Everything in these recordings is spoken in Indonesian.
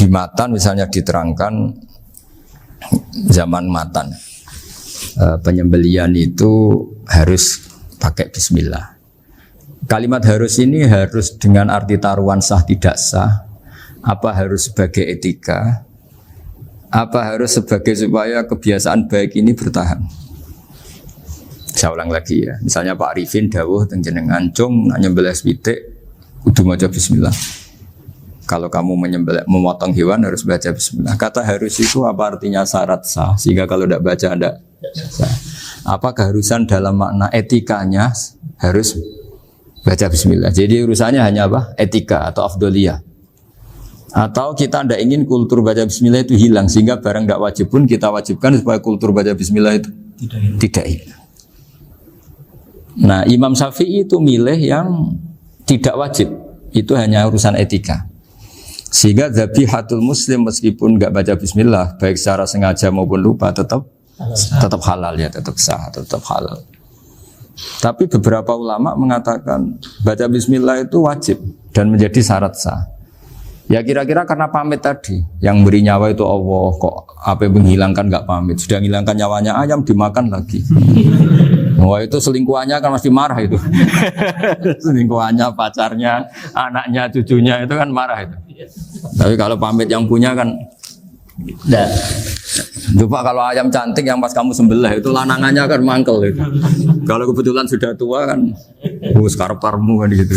Di Matan misalnya diterangkan zaman Matan penyembelian itu harus pakai bismillah. Kalimat harus ini harus dengan arti taruhan sah tidak sah, apa harus sebagai etika, apa harus sebagai supaya kebiasaan baik ini bertahan. Saya ulang lagi ya, misalnya Pak Arifin dawuh teng jenengan cung nyembelih pitik kudu maca bismillah. Kalau kamu memotong hewan harus baca bismillah. Kata harus itu apa artinya syarat sah? Sehingga kalau tidak baca tidak sah. Apa keharusan dalam makna etikanya harus baca bismillah. Jadi urusannya hanya apa? Etika atau afdoliyah. Atau kita tidak ingin kultur baca bismillah itu hilang. Sehingga barang tidak wajib pun kita wajibkan supaya kultur baca bismillah itu tidak hilang. Nah Imam Syafi'i itu milih yang tidak wajib. Itu hanya urusan etika. Sehingga dhabihatul muslim meskipun enggak baca bismillah baik secara sengaja maupun lupa tetap halal ya, tetap sah, tetap halal. Tapi beberapa ulama mengatakan baca bismillah itu wajib dan menjadi syarat sah. Ya kira-kira karena pamit tadi, yang beri nyawa itu Allah, kok apa yang menghilangkan enggak pamit, sudah menghilangkan nyawanya ayam dimakan lagi. Wah itu selingkuhannya kan masih marah itu. Selingkuhannya, pacarnya, anaknya, cucunya itu kan marah itu. Tapi kalau pamit yang punya kan nah, coba kalau ayam cantik yang pas kamu sembelih itu lanangannya kan mangkel itu. Kalau kebetulan sudah tua kan karep-karepmu kan gitu.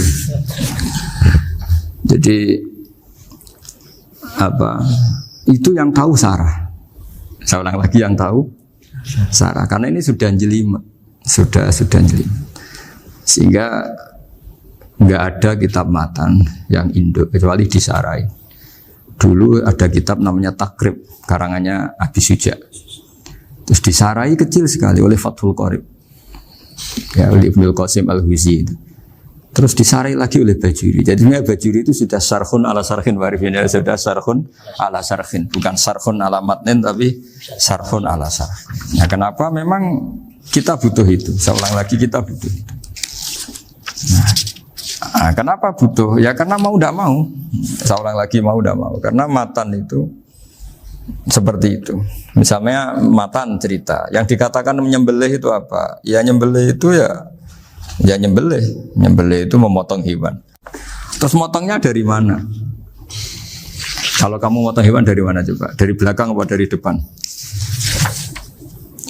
Jadi apa? Itu yang tahu Sarah. Saya ulang lagi yang tahu Sarah karena ini sudah jelimet. Sudah jelimet. Sehingga nggak ada kitab matan yang Indo kecuali di Sarai. Dulu ada kitab namanya Takrib karangannya Abi Suja. Terus di Sarai kecil sekali oleh Fathul Qorib. Ya oleh Ibnul Qasim Al-Huzi itu. Terus di Sarai lagi oleh Bajuri. Jadi Bajuri itu sudah sarhun ala sarhin warifin, sudah sarhun ala sarhin, bukan sarhun ala matnin tapi sarhun ala sarhin. Nah, kenapa memang kita butuh itu? Saya ulang lagi kita butuh itu. Nah, kenapa butuh? Ya karena mau tidak mau. Saya ulang lagi mau tidak mau. Karena matan itu seperti itu. Misalnya matan cerita. Yang dikatakan menyembelih itu apa? Ya nyembelih itu ya nyembelih. Nyembelih itu memotong hewan. Terus motongnya dari mana? Kalau kamu motong hewan dari mana coba? Dari belakang atau dari depan?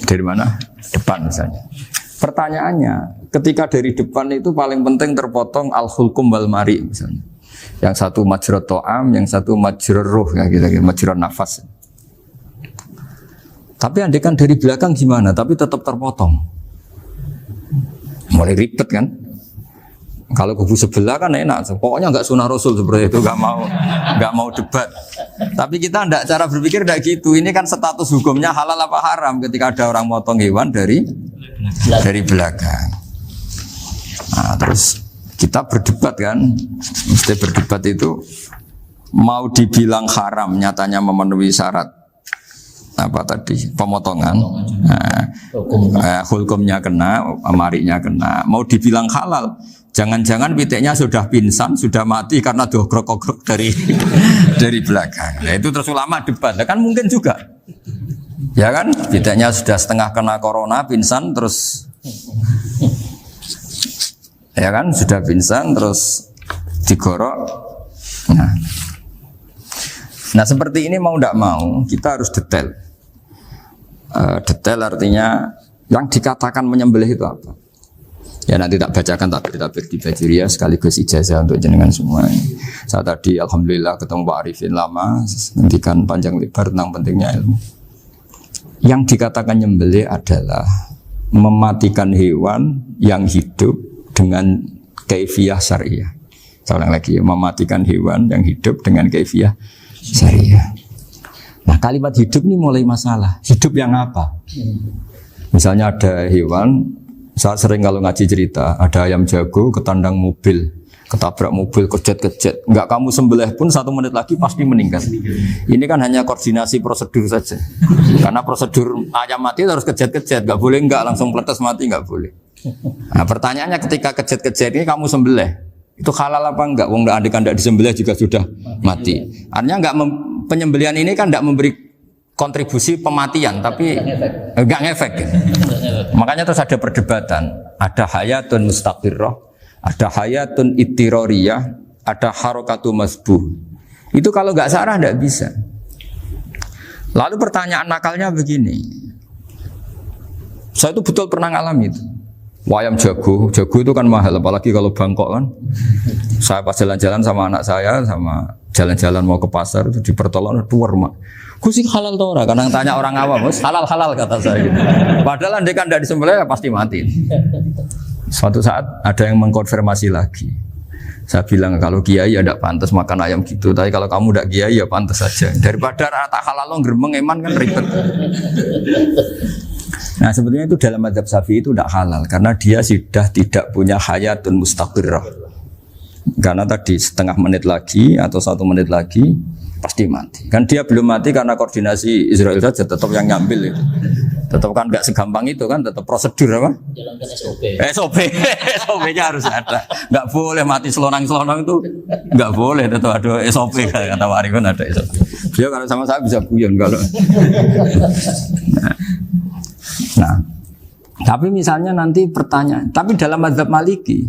Dari mana? Depan misalnya. Pertanyaannya, ketika dari depan itu paling penting terpotong al-hulkum wal mari misalnya. Yang satu majrur to'am, yang satu majrur ruh ya gitu, majrur nafas. Tapi andekan dari belakang gimana? Tapi tetap terpotong. Mulai ribet kan? Kalau kubu sebelah kan enak, pokoknya nggak sunah Rasul seperti itu, nggak mau debat. Tapi kita enggak, cara berpikir enggak gitu. Ini kan status hukumnya halal apa haram ketika ada orang motong hewan dari belakang. Nah, terus kita berdebat kan, mesti berdebat itu mau dibilang haram, nyatanya memenuhi syarat apa tadi pemotongan. Nah, hukumnya kena, amarinya kena. Mau dibilang halal, jangan-jangan pitiknya sudah pingsan, sudah mati karena dogrok-dogrok dari belakang. Nah, itu terus ulama debat. Nah, kan mungkin juga, ya kan? Pitiknya sudah setengah kena corona, pingsan terus, ya kan? Sudah pingsan terus digorok. Nah seperti ini mau tidak mau kita harus detail. Detail artinya yang dikatakan menyembelih itu apa? Ya nanti tak bacakan tabir-tabir di Bajiria sekaligus ijazah untuk jenengan semua. Saya tadi alhamdulillah ketemu Pak Arifin lama, ngendikan panjang lebar tentang pentingnya ilmu. Yang dikatakan menyembelih adalah mematikan hewan yang hidup dengan kaifiyah syariah. Saya ulang lagi, mematikan hewan yang hidup dengan kaifiyah syariah. Nah kalimat hidup ini mulai masalah. Hidup yang apa? Misalnya ada hewan, saya sering kalau ngaji cerita, ada ayam jago ketandang mobil, ketabrak mobil, kejet-kejet. Enggak kamu sembelih pun 1 menit lagi pasti meninggal. Ini kan hanya koordinasi prosedur saja. Karena prosedur ayam mati harus kejet-kejet, enggak boleh enggak langsung peletes mati, enggak boleh. Nah pertanyaannya ketika kejet-kejet ini kamu sembelih, itu halal apa enggak? Wong andekan enggak disembelih juga sudah mati. Artinya enggak penyembelihan ini kan tidak memberi kontribusi pematian, tapi enggak ngefek. Makanya terus ada perdebatan. Ada hayatun mustaqirrah, ada hayatun ittiroriyah, ada harokatu masbuh. Itu kalau nggak sarah tidak bisa. Lalu pertanyaan nakalnya begini. Saya itu betul pernah ngalami itu. Wayam jago itu kan mahal, apalagi kalau Bangkok kan. Saya pas jalan-jalan sama anak saya, sama jalan-jalan mau ke pasar itu di pertolongan tuwer mak. Kusik halal tau ora? Karena tanya orang awam, halal kata saya gitu. Padahal andai kan tidak disembelih ya pasti mati. Suatu saat ada yang mengkonfirmasi lagi. Saya bilang kalau kiai ya tidak pantas makan ayam gitu, tapi kalau kamu tidak kiai ya pantas saja. Daripada rata halal lo geremeng eman kan ribet. Nah sebetulnya itu dalam mazhab Syafi'i itu tidak halal karena dia sudah tidak punya hayatun mustaqirrah. Karena tadi setengah menit lagi atau 1 menit lagi pasti mati. Kan dia belum mati karena koordinasi Israel saja, tetap yang ngambil itu. Tetap kan nggak segampang itu kan, tetap prosedur apa? Jalankan SOP. SOP-nya harus ada. Nggak boleh mati selonang-selonang itu, nggak boleh. Tetap ada SOP kata Pak Arifin ada SOP. Dia kalau sama saya bisa guyon kalau. Nah, tapi misalnya nanti pertanyaan, tapi dalam mazhab Maliki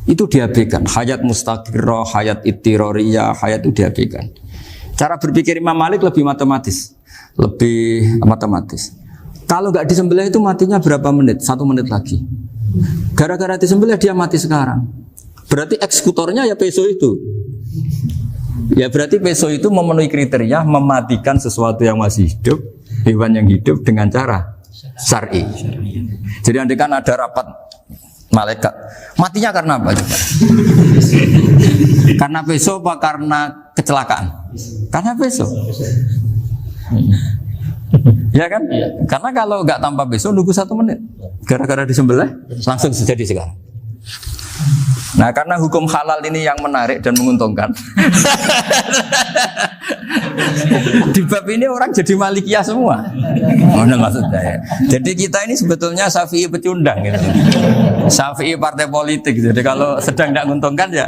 itu diabaikan. Hayat mustaqirrah, hayat ittiroriyah, hayat itu diabaikan. Cara berpikir Imam Malik lebih matematis. Kalau nggak disembelih itu matinya berapa menit? 1 menit lagi. Gara-gara disembelih dia mati sekarang. Berarti eksekutornya ya peso itu. Ya berarti peso itu memenuhi kriteria mematikan sesuatu yang masih hidup, hewan yang hidup dengan cara syar'i. Jadi andai kan ada rapat malaikat, matinya karena apa? Karena peso apa karena kecelakaan? Karena peso. Ya kan? Karena kalau nggak tanpa peso nunggu 1 menit. Gara-gara disembelih langsung terjadi sekarang. Nah karena hukum halal ini yang menarik dan menguntungkan. Di bab ini orang jadi Malikiyah semua. Mana maksudnya ya? Jadi kita ini sebetulnya Syafi'i pecundang gitu. Syafi'i partai politik. Jadi kalau sedang tidak menguntungkan ya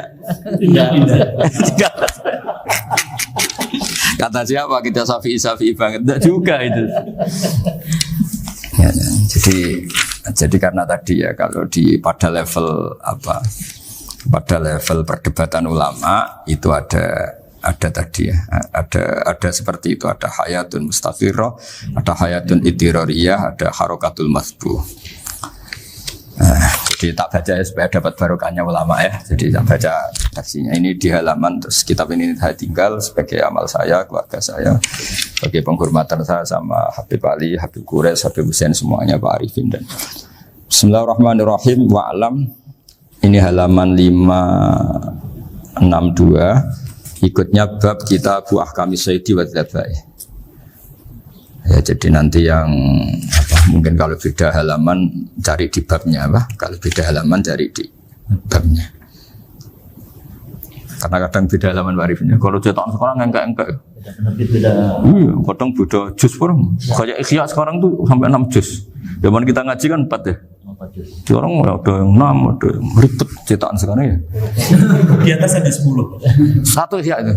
kata siapa kita Syafi'i banget? Tidak juga itu. Ya, jadi karena tadi ya kalau pada level perdebatan ulama itu ada tadi ya, ada seperti itu, ada hayatun mustaqirrah, ada hayatun ittiroriyah, ada harokatul masbuh. Jadi tak baca ya supaya dapat barokahnya ulama ya. Jadi tak baca redaksinya ini di halaman, terus kitab ini saya tinggal sebagai amal saya, keluarga saya, sebagai penghormatan saya sama Habib Ali, Habib Qures, Habib Hussein semuanya, Pak Arifin dan Bismillahirrahmanirrahim. Wa'alam, ini halaman 562. Ikutnya bab kita buah kami sayyidi wa dzabai. Ya jadi nanti yang mungkin kalau beda halaman cari di babnya kalau beda halaman cari di babnya. Karena kadang beda halaman warifnya. Kalau cetakan sekarang enggak. Beda. Iya, kadang beda juz pun. Kayak Ikhya sekarang tuh sampai 6 juz. Zaman kita ngaji kan 4 ya. Sekarang ada yang 6, ada yang ribet cetakan sekarang ya. Di atas ada 10. Satu Ikhya itu.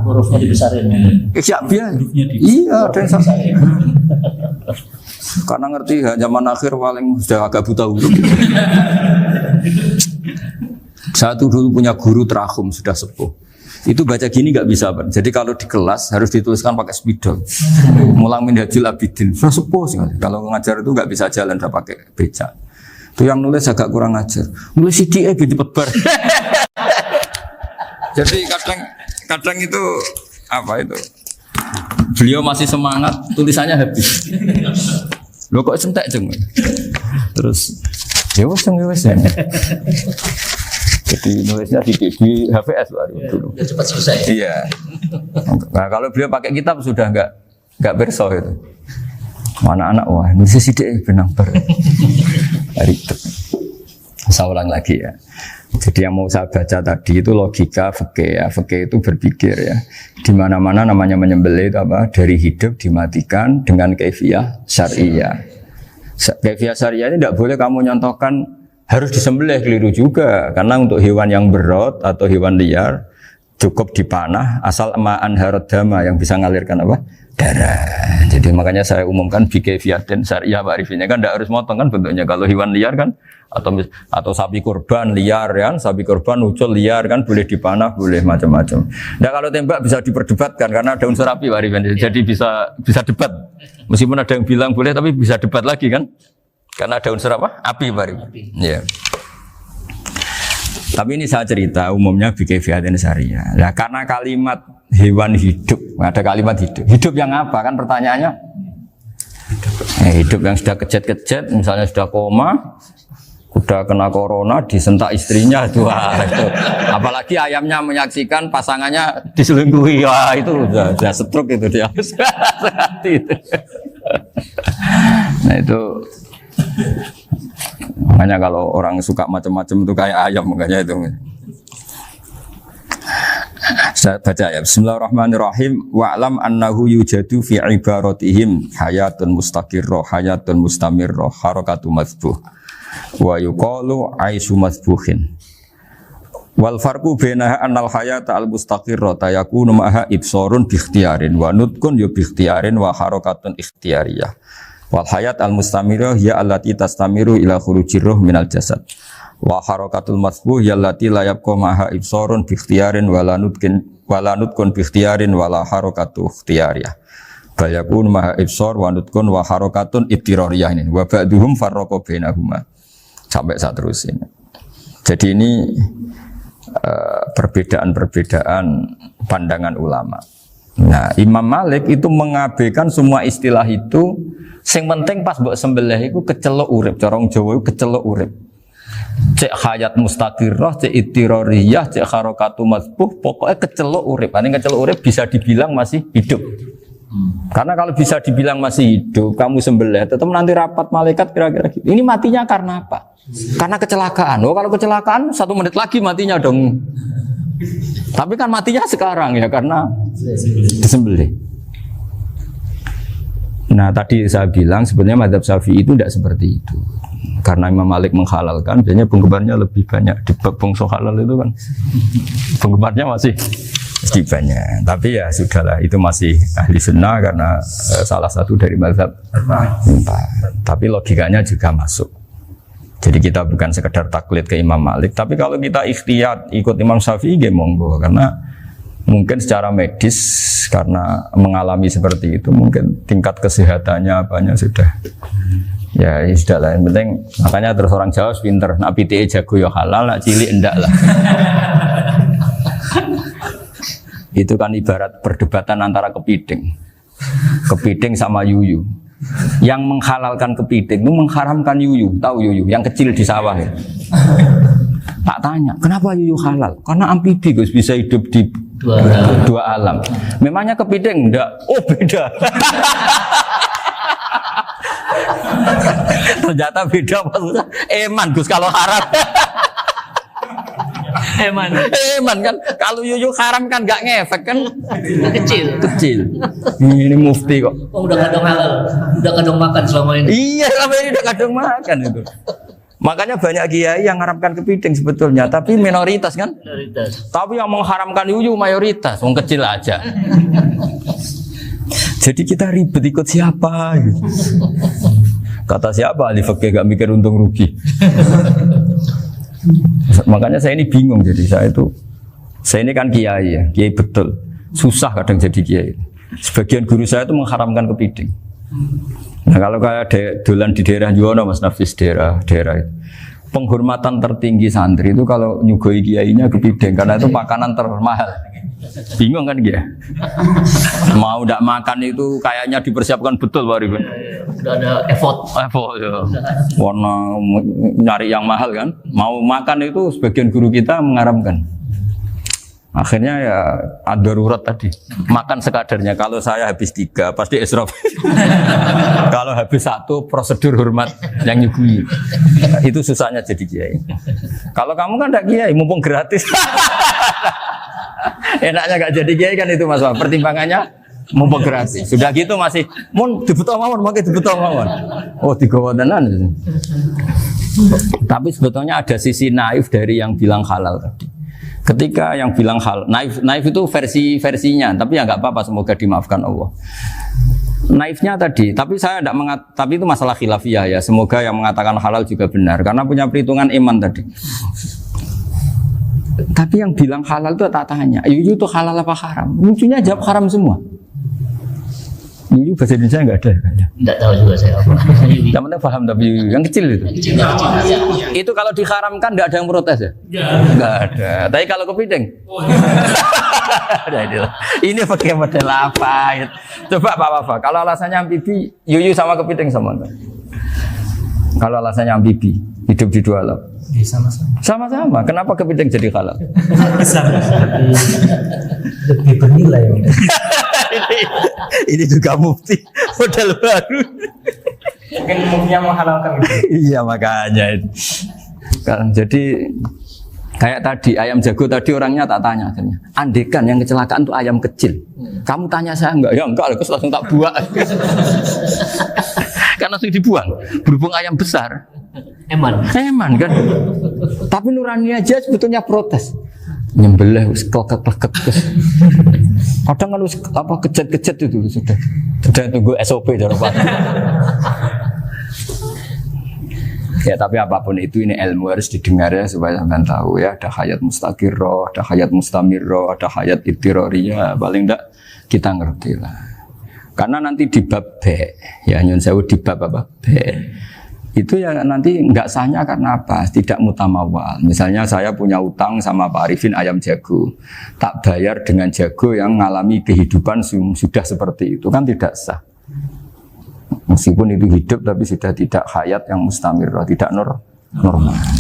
Hurufnya dibesarin. Ikhya biar. Iya, ada yang sama. Karena ngerti zaman akhir paling sudah agak buta huruf. Saya tuh dulu punya guru terakhum sudah sepuh. Itu baca gini nggak bisa, Pak. Jadi kalau di kelas harus dituliskan pakai spidol. Mulang Minhajul Abidin. Sudah sepuh sih. Kalau ngajar itu nggak bisa jalan, udah pakai becak. Itu yang nulis agak kurang ngajar. Nulis CD gitu bar. Jadi kadang itu itu. Beliau masih semangat, tulisannya habis. Loh kok sentek jeng. Terus ya wes. Jadi nulisnya di HVS baru dulu. Ya cepat selesai. Iya. Nah kalau beliau pakai kitab sudah enggak berso itu. Anak-anak wah nulis sidik benang ber. Ribet. Saya ulang lagi ya. Jadi yang mau saya baca tadi itu logika fikih ya. Fikih itu berpikir ya. Di mana-mana namanya menyembelih itu dari hidup dimatikan dengan kaifiyah syariah. Kaifiyah syariah ini tidak boleh kamu nyontohkan harus disembelih, keliru juga. Karena untuk hewan yang berat atau hewan liar cukup dipanah asal ma'an harodama yang bisa ngalirkan apa? Darah. Jadi makanya saya umumkan bikefiatin syariah Pak Arifin kan tidak harus motong kan bentuknya. Kalau hewan liar kan atau sapi kurban liar kan, sapi kurban ucul liar kan boleh dipanah, boleh macam-macam. Nah kalau tembak bisa diperdebatkan karena ada unsur api Pak Arifin. Jadi bisa debat. Meskipun ada yang bilang boleh tapi bisa debat lagi kan? Karena ada unsur apa? Api Pak Arifin. Iya. Tapi ini saya cerita umumnya bikefiatin syariah. Nah karena kalimat hewan hidup, ada kalimat hidup. Hidup yang apa kan pertanyaannya? Hidup yang sudah kejet-kejet, misalnya sudah koma, udah kena corona, disentak istrinya, itu. Apalagi ayamnya menyaksikan pasangannya diselingkuhi, wah itu udah stroke itu dia. Nah itu. Makanya kalau orang suka macam-macam itu kayak ayam makanya itu. Saya baca ya. Bismillahirrahmanirrahim. Wa'lam annahu yujadu fi ibaratihim hayatun mustaqirrah, hayatun mustamirrah, harakatu mazbuh. Wa yuqalu aisyu mazbuhin. Wal farqu bainaha annal hayata al mustaqirrah yakunu ma'ha ibsarun bi ikhtiyarin wa nutqun bi ikhtiyarin wa harakatun ikhtiyariyah. Wal hayat al mustamirah ya allati tastamiru ila khurujir ruh minal jasad. Wa harakatul masbuh ya allati la yabqa maha ibsarun bi ikhtiyarin wala nutqun bi ikhtiyarin wala harakatu ikhtiyariyah. Bal yakun maha ibsar wa nutqun wa harakatun ibtirariyah ini. Wa ba'duhum farraqa bainahuma. Sampai saat terus ini. Jadi ini perbedaan-perbedaan pandangan ulama. Nah, Imam Malik itu mengabaikan semua istilah itu. Sing penting pas mbok sembelih iku kecelok urip, corong Jawa iku kecelok urip. Cek hayat mustaqirrah, cek ittirariyah, cek harakatu mazbuh, pokoknya kecelok urip. Ini kecelok urip bisa dibilang masih hidup. Karena kalau bisa dibilang masih hidup, kamu sembelih, tetap nanti rapat malaikat kira-kira gitu. Ini matinya karena apa? Karena kecelakaan. Oh, kalau kecelakaan 1 menit lagi matinya dong. Tapi kan matinya sekarang ya karena disembelih. Nah tadi saya bilang sebenarnya mazhab Syafi'i itu tidak seperti itu. Karena Imam Malik menghalalkan, biasanya penggemarnya lebih banyak di bab bangsa halal itu kan. Penggemarnya masih banyak. Tapi ya sudahlah, itu masih ahli sunnah karena salah satu dari mazhab. Tapi logikanya juga masuk. Jadi kita bukan sekedar taklid ke Imam Malik, tapi kalau kita ikhtiyat ikut Imam Syafi'i ya monggo, karena mungkin secara medis karena mengalami seperti itu mungkin tingkat kesehatannya apanya sudah ya sudah lah, yang penting makanya terus orang Jawa pinter nak PTE jago ya halal, nak cilik enggak lah. Itu kan ibarat perdebatan antara kepiting sama yuyu. Yang menghalalkan kepiting itu mengharamkan yuyu, tahu yuyu yang kecil di sawah ya. Tak tanya, kenapa yuyu halal? Karena amfibi Gus, bisa hidup di dua alam. Memangnya kepiting enggak? Oh beda. Ternyata beda maksudnya. Eman Gus kalau haram. Eman kan. Kalau yuyu haram kan enggak ngefek kan? Kecil. Ini mufti kok. Oh udah kadang halal, udah kadang makan selama ini. Iya selama ini udah kadang makan itu. Makanya banyak kiai yang mengharamkan kepiting sebetulnya, tapi minoritas kan? Minoritas. Tapi yang mengharamkan yuyu mayoritas, wong kecil aja. Jadi kita ribet ikut siapa? Gitu. Kata siapa? Ahli fikih gak mikir untung rugi. Makanya saya ini bingung, jadi saya ini kan kiai ya, kiai betul. Susah kadang jadi kiai. Sebagian guru saya itu mengharamkan kepiting. Nah kalau kayak dolan di daerah Juwono Mas Nafis daerah itu, penghormatan tertinggi santri itu kalau nyugoi kiainya kepiting karena itu makanan termahal. Bingung kan dia? Mau tidak makan itu kayaknya dipersiapkan betul Pak Ribun. Udah ada effort ya. Warna nyari yang mahal kan. Mau makan itu sebagian guru kita mengharamkan. Akhirnya ya ada darurat tadi. Makan sekadarnya. Kalau saya habis 3 pasti israf. Kalau habis 1 prosedur hormat yang nyugui. Itu susahnya jadi kiai. Kalau kamu kan tidak kiai, mumpung gratis. Enaknya gak jadi kiai kan itu Mas. Pertimbangannya mumpung gratis. Sudah gitu masih mun dibutuh mawon, makai dibutuh mawon. Oh digawa tenan. Tapi sebetulnya ada sisi naif dari yang bilang halal tadi. Ketika yang bilang hal naif itu versinya, tapi ya nggak apa-apa, semoga dimaafkan Allah. Naifnya tadi, tapi saya tidak tapi itu masalah khilafiyah ya. Semoga yang mengatakan halal juga benar, karena punya perhitungan iman tadi. Tapi yang bilang halal itu tak tanya, Yuyu itu halal apa haram? Lucunya jawab haram semua. Yuyu bahasa Indonesia nggak ada kayaknya. Nggak tahu juga saya apa. Yang penting paham tapi Yuyu yang kecil itu. Itu kalau diharamkan nggak ada yang protes ya? Nggak ada. Tapi kalau kepiting? Ini pakai model apa? Coba apa? Kalau alasannya amfibi, Yuyu sama kepiting sama enggak? Kalau alasannya amfibi, hidup di dua alam. Sama-sama. Sama-sama. Kenapa kepiting jadi halal? Sama. Lebih bernilai. Ini juga mufti model baru. Mungkin muftinya menghalalkan itu. Iya makanya. Kan jadi kayak tadi ayam jago tadi orangnya tak tanya akhirnya. Andekan yang kecelakaan itu ayam kecil. Kamu tanya saya enggak? Ya enggak, aku langsung tak buang. Kan langsung dibuang. Berhubung ayam besar. Eman kan. Tapi nurani aja sebetulnya protes. Nyembelih wis klekek-klekek. Kadang kan wis apa kejet-kejet itu sudah tunggu SOP cara Pak. Ya tapi apapun itu ini ilmu harus didengar ya supaya sampean tahu ya, ada hayat mustaqirroh, ada hayat mustamirroh, ada hayat ittiroriyah, paling enggak kita ngerti lah. Karena nanti di bab B, ya nyun sewu di bab apa? B. Itu ya nanti enggak sahnya karena apa? Tidak mutamawal. Misalnya saya punya utang sama Pak Arifin ayam jago. Tak bayar dengan jago yang mengalami kehidupan sudah seperti itu kan tidak sah. Meskipun itu hidup tapi sudah tidak hayat yang mustamirah, tidak normal.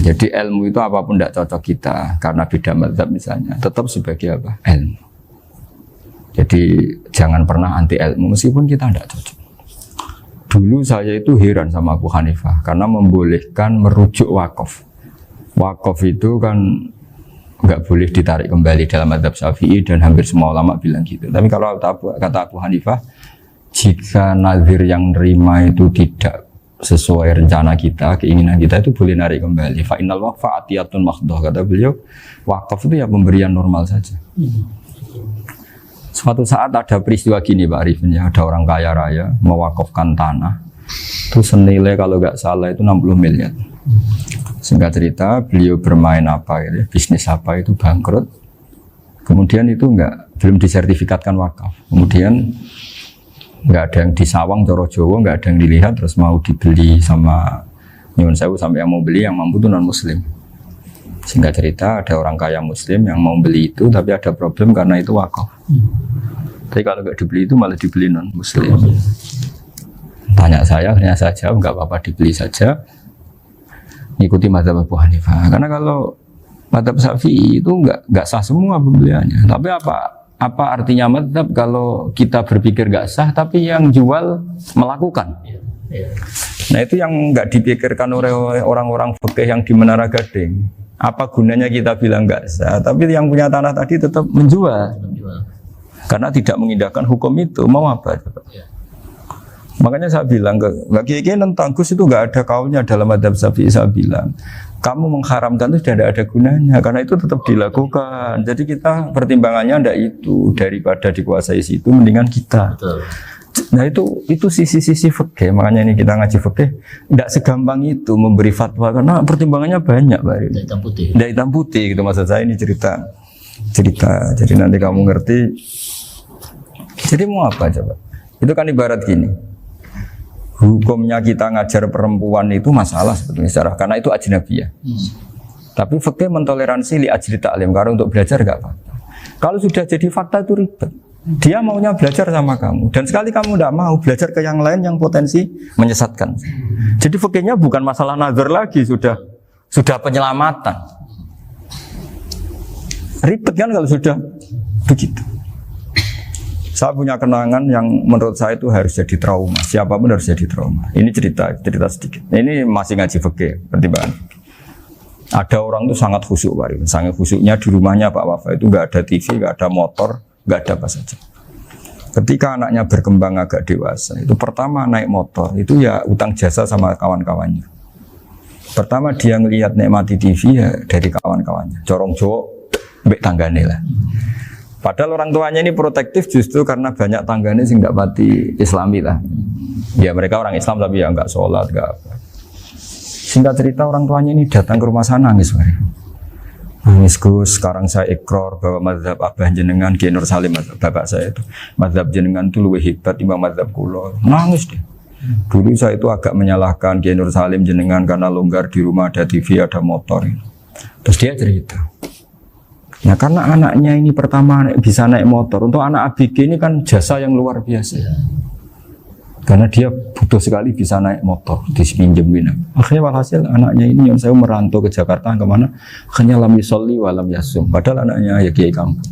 Jadi ilmu itu apapun tidak cocok kita karena beda mazhab misalnya, tetap sebagai apa? Ilmu. Jadi jangan pernah anti ilmu meskipun kita tidak cocok. Dulu saya itu heran sama Abu Hanifah karena membolehkan merujuk wakaf. Wakaf itu kan nggak boleh ditarik kembali dalam mazhab Syafi'i dan hampir semua ulama bilang gitu. Tapi kalau kata Abu Hanifah, jika nazir yang nerima itu tidak sesuai rencana kita, keinginan kita itu boleh narik kembali. Fa innal waqfa atiyatun makhdoh, kata beliau. Wakaf itu ya pemberian normal saja. Suatu saat ada peristiwa gini Pak Arifin ya, ada orang kaya raya mewakafkan tanah itu senilai kalau nggak salah itu 60 miliar. Singkat cerita beliau bermain apa gitu, bisnis apa itu bangkrut. Kemudian itu belum disertifikatkan wakaf. Kemudian nggak ada yang disawang Coro Jowo, nggak ada yang dilihat, terus mau dibeli sama nyuwun sewu sampai yang mau beli yang mampu itu non muslim. Singkat cerita ada orang kaya muslim yang mau beli itu tapi ada problem karena itu wakaf. Tapi kalau nggak dibeli itu malah dibeli non muslim. Tanya saya, akhirnya saya jawab nggak apa-apa dibeli saja. Ikuti mazhab Abu Hanifah. Karena kalau mazhab Syafi'i itu nggak sah semua pembeliannya. Tapi apa artinya mazhab kalau kita berpikir nggak sah tapi yang jual melakukan? Nah itu yang nggak dipikirkan oleh orang-orang fikih yang di Menara Gading. Apa gunanya kita bilang nggak sah, tapi yang punya tanah tadi tetap menjual. Karena tidak mengindahkan hukum itu, mau apa? Makanya saya bilang ke Mbak Kiai tentang Gus itu nggak ada kaulnya dalam adab Syafi'i. Saya bilang kamu mengharamkan itu tidak ada gunanya karena itu tetap dilakukan. Jadi kita pertimbangannya ndak itu, daripada dikuasai situ mendingan kita. Betul. Nah itu sisi-sisi fikih. Makanya ini kita ngaji fikih tidak segampang itu memberi fatwa karena pertimbangannya banyak Pak. Tidak hitam putih gitu maksud saya, ini cerita. Jadi nanti kamu ngerti. Jadi mau apa coba? Itu kan ibarat gini. Hukumnya kita ngajar perempuan itu masalah sebetulnya secara karena itu ajnabiyah. Tapi fikih mentoleransi li ajli ta'lim karena untuk belajar enggak apa-apa. Kalau sudah jadi fakta itu ribet. Dia maunya belajar sama kamu dan sekali kamu tidak mau belajar ke yang lain yang potensi menyesatkan. Jadi fikihnya bukan masalah nazar lagi, sudah penyelamatan. Ribet kan kalau sudah begitu. Saya punya kenangan yang menurut saya itu harus jadi trauma. Siapapun harus jadi trauma. Ini cerita sedikit. Ini masih ngaji fikih pertimbangan. Ada orang itu sangat khusyuk Pak. Sangat khusyuknya di rumahnya Pak Wafa itu nggak ada TV, nggak ada motor, nggak ada apa saja. Ketika anaknya berkembang agak dewasa, itu pertama naik motor, itu ya utang jasa sama kawan-kawannya. Pertama dia ngelihat nikmati TV ya dari kawan-kawannya. Corong Jawa mbek tanggane lah. Padahal orang tuanya ini protektif justru karena banyak tanggane sing nggak pati Islami lah. Ya mereka orang Islam tapi ya nggak sholat, nggak apa. Singkat cerita orang tuanya ini datang ke rumah sana nangis, nangis Gus. Sekarang saya ikrar bahwa mazhab abah jenengan Kiai Nur Salim, bapak saya itu mazhab jenengan itu lebih hebat timbang mazhab kula. Nangis deh. Dulu saya itu agak menyalahkan Kiai Nur Salim jenengan karena longgar di rumah ada TV ada motor. Terus dia cerita. Nah karena anaknya ini pertama bisa naik motor, untuk anak ABG ini kan jasa yang luar biasa. Karena dia butuh sekali bisa naik motor, dipinjemin. Akhirnya walhasil anaknya ini yang saya merantau ke Jakarta kemana, akhirnya lam yusolli wa lam yasum. Padahal anaknya ya kiai kampung.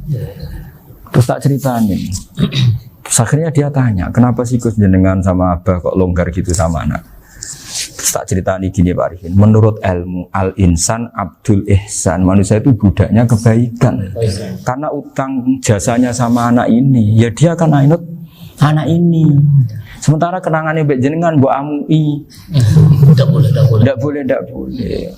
Terus tak ceritain. Terus akhirnya dia tanya, kenapa sih Gus jenengan sama abah kok longgar gitu sama anak? Terus tak ceritain gini Pak Arifin. Menurut ilmu al-insan abdul ihsan, manusia itu budaknya kebaikan. Karena utang jasanya sama anak ini, ya dia akan ainut anak ini. Sementara kenangannya mbek jenengan mbok amui. Tidak boleh.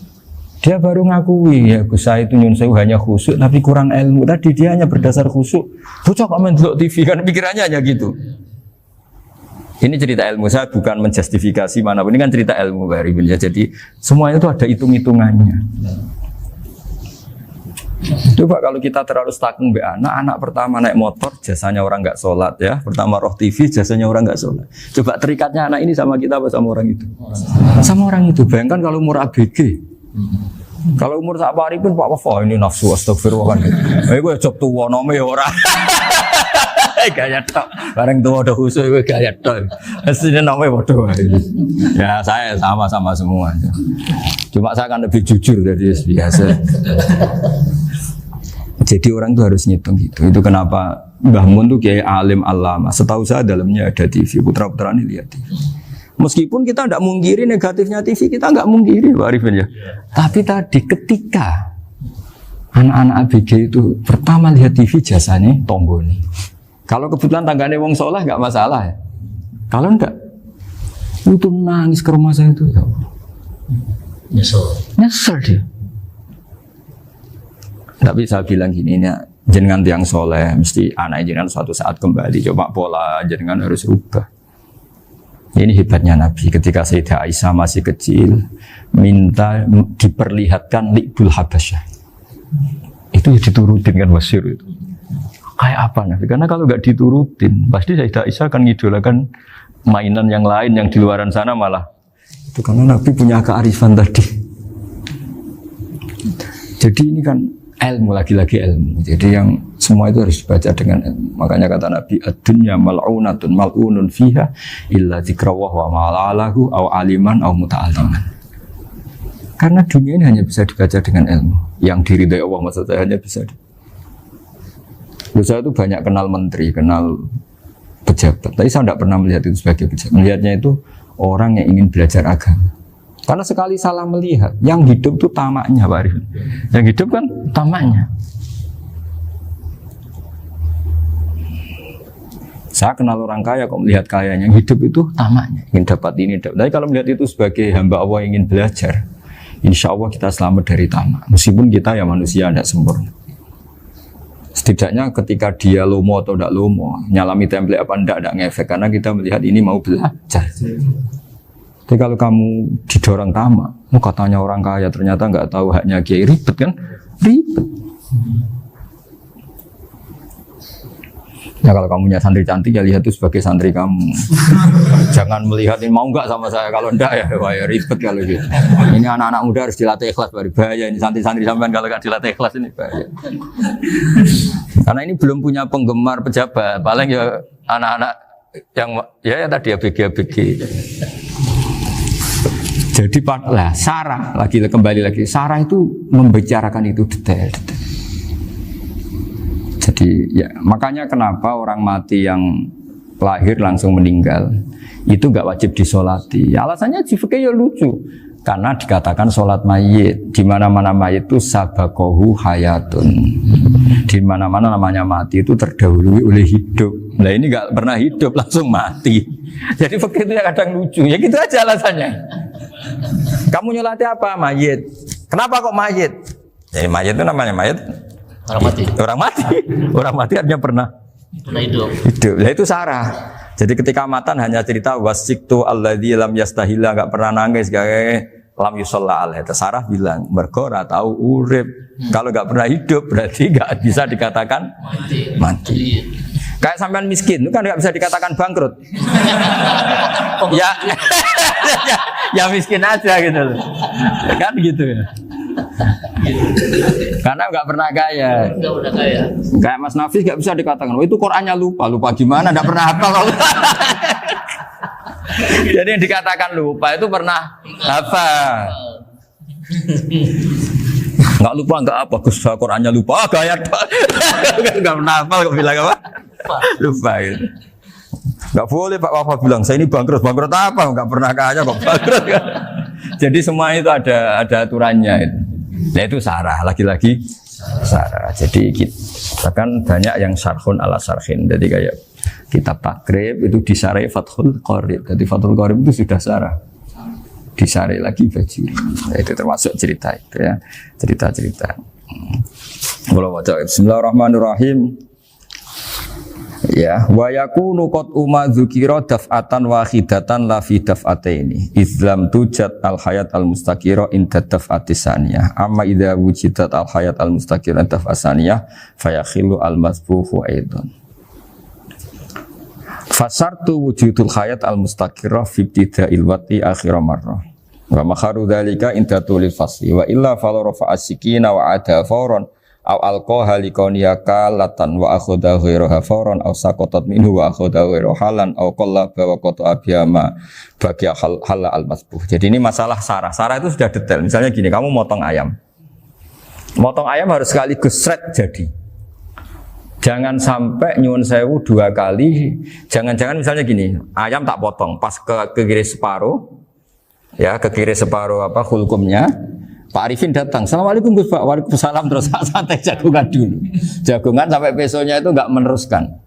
Dia baru ngakui ya Gus saya itu nyun sewu hanya khusyuk tapi kurang ilmu. Tadi dia hanya berdasar khusyuk. Bocah kok main delok TV kan pikirannya hanya gitu. Ini cerita ilmu, saya bukan menjustifikasi manapun, ini kan cerita ilmu Pak Arifin ya. Jadi semuanya itu ada hitung-hitungannya. Coba kalau kita terlalu stakung be anak pertama naik motor jasanya orang nggak sholat ya, pertama roh TV jasanya orang nggak sholat. Coba terikatnya anak ini sama kita apa sama orang itu? Sama orang itu. Bayangkan kalau umur ABG, kalau umur sak pari pun Pak Wafa ini nafsu astagfirullah kan. Gue job tua nome orang. Gaya tok, bareng tua udah khusus gue gaya tok. Aslinya namanya bodoh. Ya saya sama semua. Cuma saya kan lebih jujur dari biasa. Jadi orang itu harus ngitung gitu. Itu kenapa Mbah Mun tuh kayak alim alama. Setahu saya dalamnya ada TV. Putra-putra ini lihat TV. Meskipun kita tidak mungkiri negatifnya TV, kita nggak mungkiri Pak Arifin ya. Tapi tadi ketika anak-anak ABG itu pertama lihat TV jasanya tonggoni. Kalau kebetulan tanggane wong soleh nggak masalah ya. Kalau enggak, itu nangis ke rumah saya itu ya. Nyesel dia. Tapi saya bilang gini, ini jenengan tiang soleh, mesti anak jenengan suatu saat kembali. Coba pola jenengan harus rubah. Ini hebatnya Nabi. Ketika Sayyidah Aisyah masih kecil, minta diperlihatkan Li'bul Habasyah. Itu ya diturutin kan wasyir itu. Kayak apa Nabi? Karena kalau nggak diturutin, pasti Sayyidah Aisyah akan ngidolakan mainan yang lain yang di luaran sana malah. Itu karena Nabi punya kearifan tadi. Jadi ini kan ilmu, lagi-lagi ilmu. Jadi yang semua itu harus dibaca dengan ilmu. Makanya kata Nabi, ad-dunya mal'unatun mal'unun fiha illa dzikrawah wa ma'alahu au aliman au muta'alliman. Karena dunia ini hanya bisa dibaca dengan ilmu. Yang diridai Allah maksudnya hanya bisa saya itu banyak kenal menteri, kenal pejabat. Tapi saya tidak pernah melihat itu sebagai pejabat. Melihatnya itu orang yang ingin belajar agama. Karena sekali salah melihat, yang hidup itu tamaknya Pak Arifin. Yang hidup kan tamaknya. Saya kenal orang kaya kok melihat kayanya, yang hidup itu tamaknya. Ingin dapat ini, dapat. Tapi kalau melihat itu sebagai hamba Allah yang ingin belajar, insya Allah kita selamat dari tamak. Meskipun kita ya manusia tidak sempurna. Setidaknya ketika dia lomo atau tidak lomo, nyalami template apa tidak ngefek karena kita melihat ini mau belajar. Tapi kalau kamu didorong tamak, katanya orang kaya ternyata nggak tahu haknya kiai, ribet kan? Ribet. Ya kalau kamu punya santri cantik ya lihat itu sebagai santri kamu. Jangan melihat ini mau nggak sama saya, kalau enggak ya wah ya ribet kalau gitu. Ini anak-anak muda harus dilatih ikhlas, baru bahaya ini santri-santri sampean kalau nggak dilatih ikhlas ini bahaya. Karena ini belum punya penggemar pejabat, paling ya anak-anak yang ya tadi ABG. Jadi lah Sarah kembali lagi Sarah itu membicarakan itu detail. Jadi ya makanya kenapa orang mati yang lahir langsung meninggal itu nggak wajib disolati. Ya, alasannya fikih ya lucu. Karena dikatakan sholat mayit di mana-mana mayit itu sabakohu hayatun. Di mana-mana namanya mati itu terdahului oleh hidup. Nah ini nggak pernah hidup langsung mati. Jadi fikih itu ya kadang lucu. Ya gitu aja alasannya. Kamu nyolati apa? Mayit. Kenapa kok mayit? Jadi mayit itu namanya mayit Orang mati. Orang mati artinya pernah Pernah hidup. hidup. Nah itu sarah. Jadi ketika matan hanya cerita wasiktu alladzi lam yastahila, enggak pernah nangis, kayak lam yusalla alaih. Sarah bilang mergo ora tahu urip. Kalau enggak pernah hidup berarti enggak bisa dikatakan mati. Iya. Kayak sampean miskin itu kan enggak bisa dikatakan bangkrut. Ya, ya miskin aja gitu loh. Kan gitu ya. Karena nggak pernah kaya. Enggak udah kaya. Kayak Mas Nafis nggak bisa dikatakan, oh itu Qurannya lupa gimana? Nggak pernah hafal. Jadi yang dikatakan lupa itu pernah hafal. Nggak lupa nggak apa, Gus Qurannya lupa, gaya nggak pernah hafal kok bilang apa? Lupa gitu. Nggak boleh Pak Wafa bilang saya ini bangkrut apa? Nggak pernah kaya kok bangkrut. Jadi semua itu ada aturannya itu. Nah itu sarah, lagi-lagi sarah. Jadi kita kan banyak yang syarhun ala syarhin. Jadi kayak kitab takrib itu disarai Fathul Qorib. Jadi Fathul Qorib itu sudah sarah. Disarai lagi Bajuri. Nah, itu termasuk cerita itu ya. Cerita-cerita. Bismillahirrahmanirrahim. Ya, wa yakunu qad dzukira daf'atan wahidatan la fi daf'ataini. Islam tujad al hayat al mustaqira inda daf'atis saniyah. Amma idza wujidat al hayat al mustaqira daf'as saniyah fayakhilu al masbuhu aidan. Fasartu wujudul hayat al mustaqira fi ibtida'il wati akhir marrah. Wa makharu dzalika inda tulil fasli wa illa fala rafa'a sikina wa ada fawran aw alqaha liqawniyaka latan wa akhudha ghairaha fawran aw saqatat minhu wa akhudha ghairu halan aw qallaba wa qata abiyama bagi hal al masbuh. Jadi ini masalah sarah. Sarah itu sudah detail. Misalnya gini, kamu motong ayam. Motong ayam harus sekaligus shred jadi. Jangan sampai nyuwun sewu 2 kali. Jangan-jangan misalnya gini, ayam tak potong pas ke kiri separuh. Ya, ke kiri separuh apa hulkumnya. Pak Arifin datang, Assalamualaikum Gus Pak, waalaikumsalam, terus santai jagungan dulu. Jagungan sampai besoknya itu enggak meneruskan.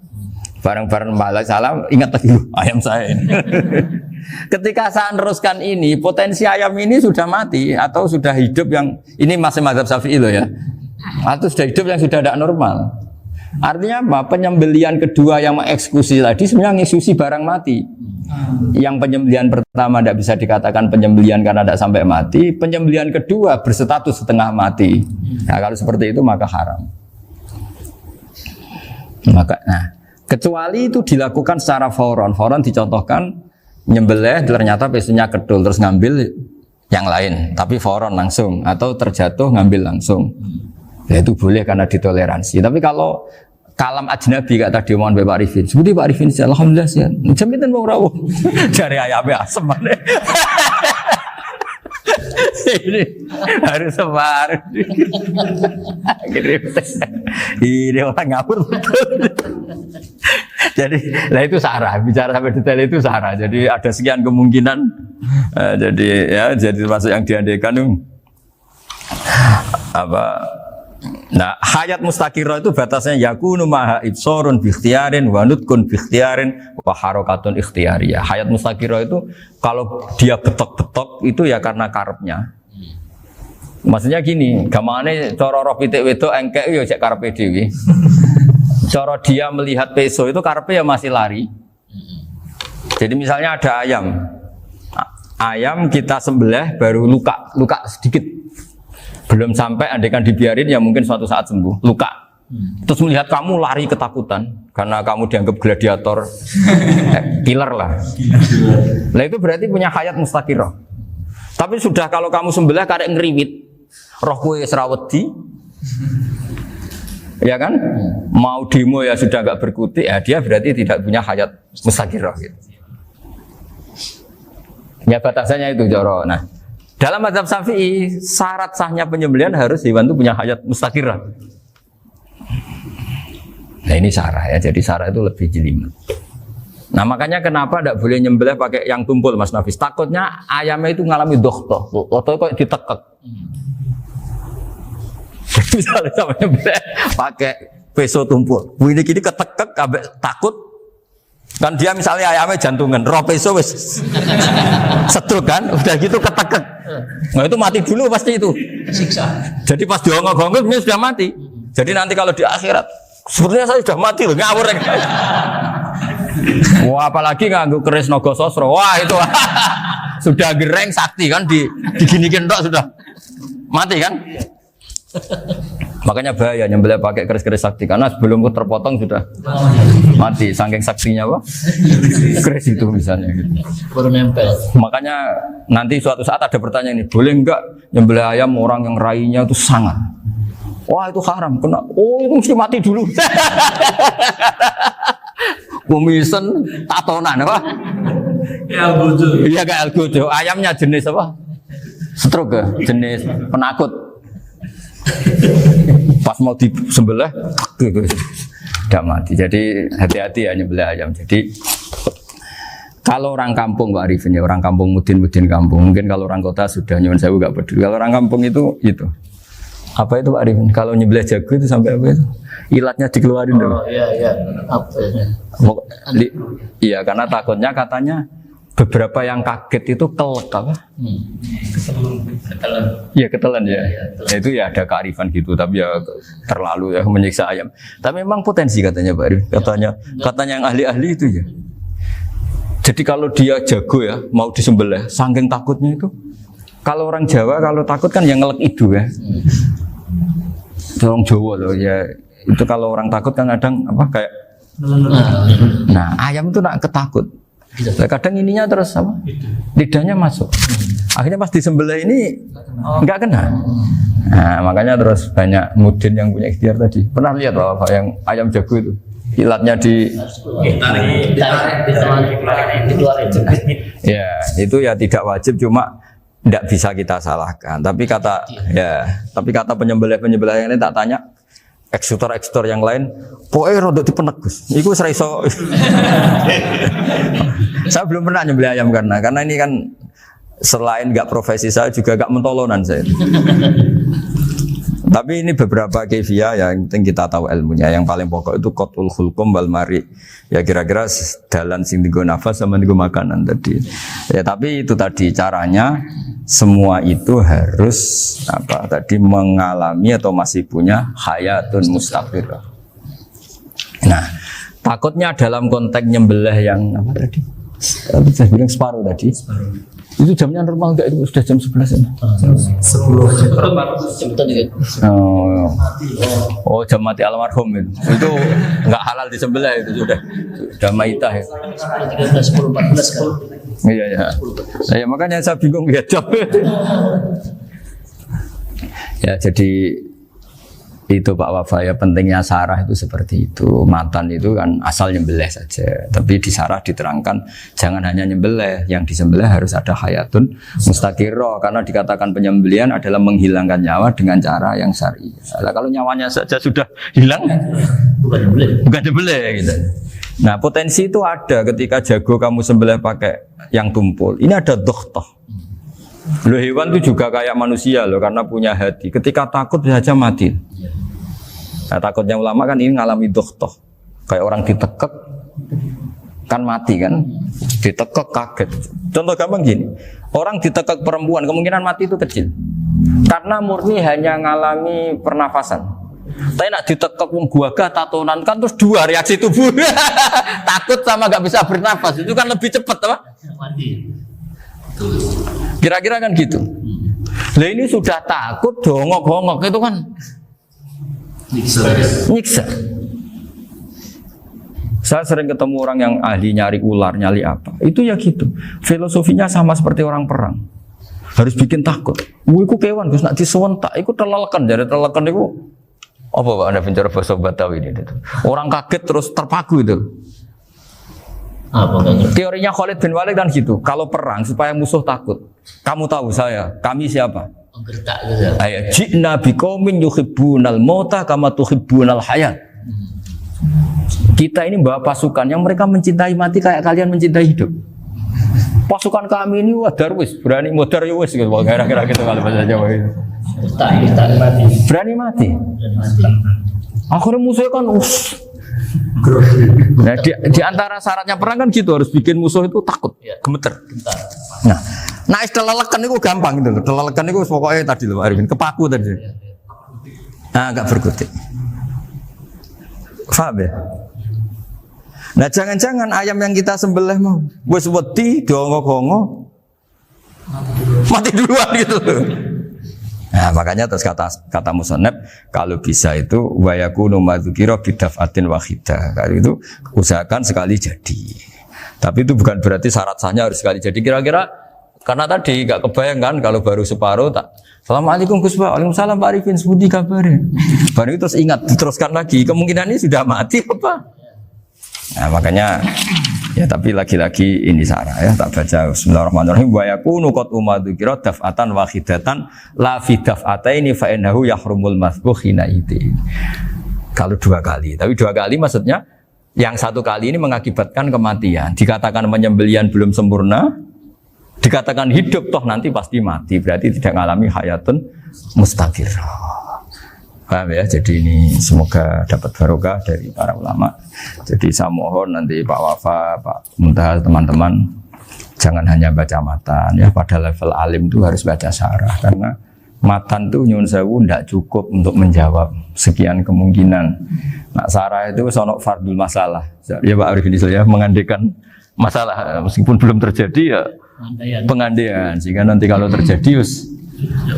Bareng-bareng malah salam, ingat lagi ayam saya ini. Ketika saya meneruskan ini, potensi ayam ini sudah mati atau sudah hidup yang ini masih mazhab Syafi'i loh ya. Atau sudah hidup yang sudah tidak normal. Artinya apa? Penyembelian kedua yang mengeksekusi tadi sebenarnya ngisusi barang mati. Yang penyembelian pertama tidak bisa dikatakan penyembelian karena tidak sampai mati. Penyembelian kedua berstatus setengah mati. Nah, kalau seperti itu maka haram. Kecuali itu dilakukan secara fauron. Fauron dicontohkan nyembelih ternyata pesunya kedul terus ngambil yang lain. Tapi fauron langsung atau terjatuh ngambil langsung. Ya itu boleh karena ditoleransi. Tapi kalau kalam ajnabi kata tadi omongan Pak Arifin, seperti Pak Arifin, alhamdulillah sih. Jaminan mau rawuh. Cari ayamnya asem mana? Ini harus sebar. Ini orang ngapur betul. Jadi, lah itu sarah. Bicara sampai detail itu sarah. Jadi ada sekian kemungkinan. Jadi termasuk yang diandaikan apa? Nah, hayat mustaqirah itu batasnya yakunu maha ibsorun biikhtiarin wa nutqun biikhtiarin wa harakatun ikhtiyariyah. Hayat mustaqirah itu kalau dia betok-betok itu ya karena karepnya. Maksudnya gini, gamane cara roh pitik wedok engkek ya cek karepe dhewe. Cara dia melihat peso itu karepe ya masih lari. Jadi misalnya ada ayam. Ayam kita sembelih baru luka sedikit. Belum sampai andaikan dibiarin ya mungkin suatu saat sembuh, luka. Terus melihat kamu lari ketakutan karena kamu dianggap gladiator, killer lah. Nah itu berarti punya hayat mustaqirah. Tapi sudah kalau kamu sembelih karek ngeriwit, roh kue serawedi, ya kan? Mau demo ya sudah nggak berkutik, ya dia berarti tidak punya hayat mustaqirah. Gitu. Ya batasannya itu Joro. Nah. Dalam mazhab Syafi'i, syarat sahnya penyembelihan harus hewan itu punya hayat mustaqirah. Nah ini sarah ya, jadi sarah itu lebih jelimet. Nah makanya kenapa tidak boleh nyembelih pakai yang tumpul Mas Nafis? Takutnya ayamnya itu ngalami dohtoh, atau kok ditekek. Misalnya sama nyembelih pakai peso tumpul, ini kini ketekek, takut. Kan dia misalnya ayamnya jantungan, roh peso wis setruk kan, udah gitu ketekek. Nah itu mati dulu pasti itu. Siksa. Jadi pas diongok-ongok dia sudah mati. Jadi nanti kalau di akhirat, sebetulnya saya sudah mati loh, ngawur. Wah, apalagi nganggo keris naga sosro. Wah, itu sudah gereng sakti kan diginikin tok sudah mati kan? Makanya bahaya nyembelih pakai keris-keris sakti karena sebelum terpotong sudah mati saking saktinya apa? Keris itu misalnya gitu. Baru nempel. Makanya nanti suatu saat ada pertanyaan ini, boleh enggak nyembelih ayam orang yang rainya itu sangat? Wah, itu haram. Kena. Oh, itu mesti mati dulu. Kumisen tatonan apa? Ya bodoh. Iya kayak algojo. Ayamnya jenis apa? Stroke ya? Jenis penakut. Pas mau disembelih, tidak mati. Jadi hati-hati ya nyembelih ayam. Jadi kalau orang kampung Pak Arifin ya, orang kampung mudin kampung. Mungkin kalau orang kota sudah nyuwun sewu gak peduli. Kalau orang kampung itu. Apa itu Pak Arifin? Kalau nyembelih jago itu sampai apa itu? Ilatnya dikeluarin dulu. Oh iya. Apa ya? Iya, karena takutnya katanya beberapa yang kaget itu kelek apa? Ketelan. Iya ketelan ya. Ya. Itu ya ada kearifan gitu, tapi ya terlalu ya menyiksa ayam. Tapi memang potensi katanya Pak Arif. Katanya yang ahli-ahli itu ya. Jadi kalau dia jago ya, mau disembelih, saking takutnya itu. Kalau orang Jawa kalau takut kan yang ngelek idu ya. Orang Jawa loh ya. Itu kalau orang takut kan kadang apa kayak. Nah ayam itu nak ketakut. Kadang ininya terus apa? Lidahnya masuk. Akhirnya pas disembelih ini nggak kena. Nah, makanya terus banyak mudin yang punya ikhtiar tadi. Pernah lihat apa yang ayam jago itu? Ilatnya ditarik. Ya, itu ya tidak wajib, cuma tidak bisa kita salahkan. Tapi kata penyembelih yang ini tak tanya. Eksekutor yang lain, pokoknya rodok dipenek Gus. Iku seraiso. Saya belum pernah nyembelih ayam karena ini kan selain nggak profesi saya juga nggak mentolonan saya. Tapi ini beberapa kefiah yang penting kita tahu ilmunya. Yang paling pokok itu qatul khulqum wal mari. Ya kira-kira dalan sing digo nafas sama digo makanan tadi. Ya tapi itu tadi caranya semua itu harus mengalami atau masih punya hayatun mustaqirah. Nah, takutnya dalam konteks nyembelih yang apa tadi? Saya bilang separuh tadi. Itu jamnya normal enggak? Itu sudah jam 11 ya? 10. Oh, jam mati almarhum itu. Itu enggak halal disembelih itu sudah maitah ya. 10, 14 kan. Iya. Ya makanya saya bingung ya jam. Ya jadi itu Pak Wafa ya pentingnya sarah itu seperti itu. Matan itu kan asal nyembelih saja. Tapi di sarah diterangkan jangan hanya nyembelih, yang disembelih harus ada hayatun mustaqirah karena dikatakan penyembelihan adalah menghilangkan nyawa dengan cara yang syar'i. Nah, kalau nyawanya saja sudah hilang bukan nyembelih gitu. Nah, potensi itu ada ketika jago kamu sembelih pakai yang tumpul. Ini ada dokhtoh. Loh, hewan itu juga kayak manusia loh karena punya hati. Ketika takut saja mati. Nah, takutnya ulama kan ini ngalami dokhtoh. Kayak orang ditekek kan mati kan. Ditekek kaget. Contoh gampang gini. Orang ditekek perempuan kemungkinan mati itu kecil. Karena murni hanya ngalami pernafasan. Tapi nak ditekek wong gagah tatonan kan terus dua reaksi tubuh. Takut sama gak bisa bernafas. Itu kan lebih cepat apa? Mati. Kira-kira kan gitu. Lah ini sudah takut dongok-dongok itu kan nyiksa. Saya sering ketemu orang yang ahli nyari ular, nyari apa. Itu ya gitu. Filosofinya sama seperti orang perang. Harus bikin takut. Iku kewan Gus nak disewentak iku telelekan, jadi telelekan iku apa Pak Anda bicara bahasa Batawi ini? Orang kaget terus terpaku itu. Teorinya Khalid bin Walid kan gitu. Kalau perang supaya musuh takut. Kamu tahu kami siapa? Gertak gitu. Ayat ji'na biqaumin yuhibbunal mauta kama tuhibbunal hayat. Kita ini bawa pasukan yang mereka mencintai mati kayak kalian mencintai hidup. Pasukan kami ini wah darwis, berani modar ya wis gitu. Kira-kira gitu kalau bahasa Jawa itu. Gertak mati. Berani mati. Akhirnya musuhnya kan nah, di antara syaratnya perang kan gitu harus bikin musuh itu takut, gemeter. Nah istilah lelekan itu gampang gitu loh. Lelekan itu pokoknya tadi loh Pak Arifin, kepaku tadi. Nah agak berkutik. Paham ya? Nah jangan-jangan ayam yang kita sembelih mau wis wedi dongok-dongok mati duluan gitu. Nah makanya terus kata musannaf kalau bisa itu wa yakunu madzukira bidafatin wahidah. Kalau itu usahakan sekali jadi. Tapi itu bukan berarti syarat sahnya harus sekali jadi. Kira-kira karena tadi gak kebayang kan kalau baru separuh tak Assalamualaikum Gus Pak, waalaikumsalam Pak Arifin, sebuti kabarnya. Baru itu terus ingat, diteruskan lagi. Kemungkinan ini sudah mati apa? Nah makanya ya tapi lagi-lagi ini sarah ya tak baca Bismillahirrahmanirrahim wa yakunu qad umadzukira daf'atan wahidatan la fi daf'ataini fa innahu yahrumul masbuh hina itu. Kalau 2 kali, tapi 2 kali maksudnya yang 1 kali ini mengakibatkan kematian. Dikatakan penyembelian belum sempurna, dikatakan hidup toh nanti pasti mati, berarti tidak mengalami hayatun mustaqirrah. Paham ya? Jadi ini semoga dapat barokah dari para ulama. Jadi saya mohon nanti Pak Wafa, Pak Muntaha, teman-teman jangan hanya baca matan ya, pada level alim itu harus baca syarah karena matan itu nyuwun sewu tidak cukup untuk menjawab sekian kemungkinan. Nah syarah itu sono fardul masalah. Ya Pak Arifin ya mengandekan masalah meskipun belum terjadi ya pengandaian sehingga nanti kalau terjadi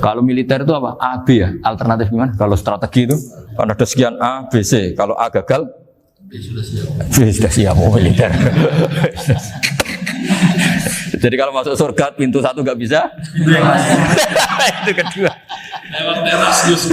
kalau militer itu apa? A, B ya? Alternatif gimana? Kalau strategi itu kan ada sekian A, B, C. Kalau A gagal, B sudah siap mau militer. Jadi kalau masuk surga pintu 1 nggak bisa, itu kedua. Lewat teras Gus.